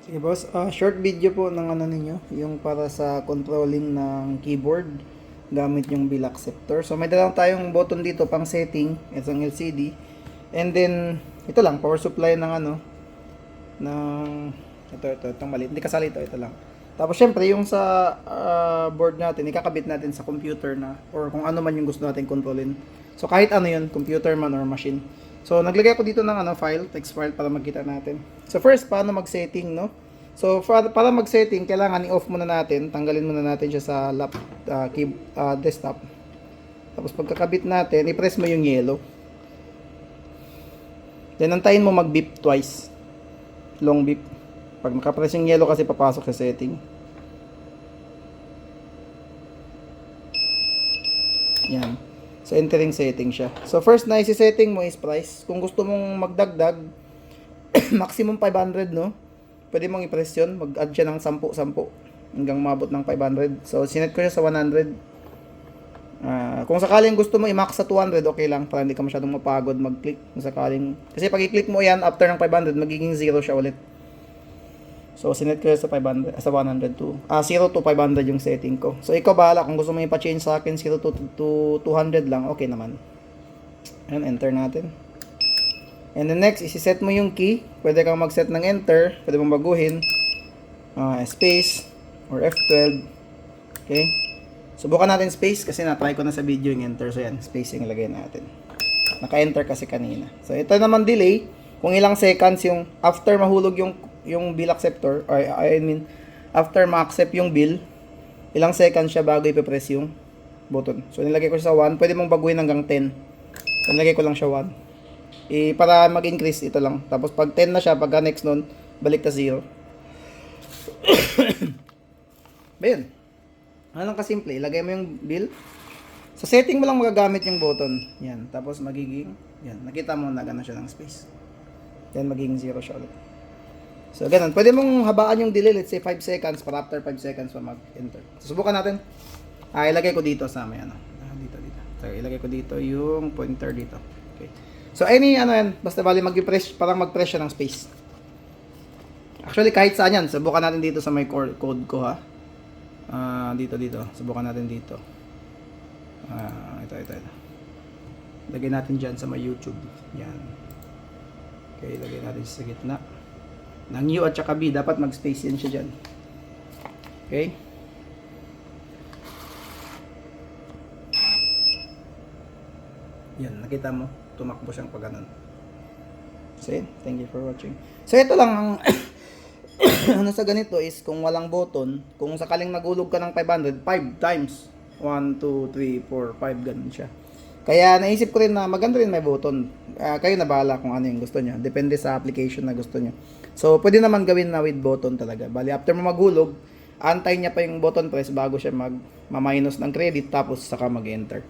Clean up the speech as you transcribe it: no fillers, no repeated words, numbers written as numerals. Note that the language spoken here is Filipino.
Sige boss, short video po ng ano ninyo, yung para sa controlling ng keyboard gamit yung bill acceptor. So may dalawa tayong button dito pang setting, itong LCD. And then ito lang power supply ng ano ng itong mali. Hindi kasali ito lang. Tapos syempre yung sa board natin, ikakabit natin sa computer na or kung ano man yung gusto natin kontrolin. So kahit ano yun, computer man or machine. So naglagay ako dito ng ano file, text file para makita natin. So first, paano mag-setting, no? So para mag-setting, kailangan i-off muna natin, tanggalin muna natin siya sa desktop. Tapos pagkakabit natin, i-press mo yung yellow. Then antayin mo mag-beep twice. Long beep. Pag makapress yung yellow kasi papasok sa setting. Yan. So entering setting siya. So first na isi-setting mo is price. Kung gusto mong magdagdag maximum 500, no? Pwede mong i-press yun. Mag-add siya ng 10 hanggang mabot ng 500. So sinet ko siya sa 100. Kung sakaling gusto mo i-max sa 200, okay lang para hindi ka masyadong mapagod mag-click. Kung sakaling, kasi pag i-click mo yan after ng 500, magiging 0 siya ulit. So sinet ko sa 500 sa 100 to 0 to 500 yung setting ko. So ikaw bahala kung gusto mo ipa-change sa akin 0 to 200 lang, okay naman. Ayan, enter natin. And then next, isi-set mo yung key. Pwede kang mag-set ng enter, pwede mong baguhin space or F12. Okay? Subukan natin space kasi na-try ko na sa video yung enter. So yan, space yung ilagay natin. Naka-enter kasi kanina. So ito naman delay, kung ilang seconds yung after mahulog yung bill acceptor, or I mean after ma-accept yung bill, ilang seconds siya bago ipe-press yung button. So nilagay ko siya sa 1, pwede mong baguhin hanggang 10. So nilagay ko lang siya 1. Para mag-increase ito lang. Tapos pag 10 na siya, pagka next nun, balik ta 0. Ayun. Ano kasimple, ilagay mo yung bill. Sa setting mo lang magagamit yung button. Yan. Tapos magiging, yan. Nakita mo na gano'n siya ng space. Then magiging 0 siya ulit. So, ganun. Pwede mong habaan yung delay. Let's say 5 seconds para after 5 seconds pa mag-enter. Susubukan natin. Ilagay ko dito sa may ano. Dito. So, ilagay ko dito yung pointer dito. Okay. So, any ano yan. Basta bali mag-press, parang mag-press siya ng space. Actually, kahit saan yan. Subukan natin dito sa may code ko, ha. Dito. Subukan natin dito. Ito. Lagay natin dyan sa may YouTube. Yan. Okay, lagay natin sa gitna. Ng U at saka B, dapat mag-space yan siya dyan. Okay? Yan, nakita mo. Tumakbo siyang pag ganun. So, yun. Thank you for watching. So, ito lang ang ano sa ganito is kung walang button, kung sakaling nagulog ka ng 500, 5 times. 1, 2, 3, 4, 5, ganun siya. Kaya naisip ko rin na maganda rin may button. Kayo na bahala kung ano yung gusto nyo. Depende sa application na gusto nyo. So, pwede naman gawin na with button talaga. Bali, after mo maghulog, antay niya pa yung button press bago siya ma-minus ng credit tapos saka mag-enter.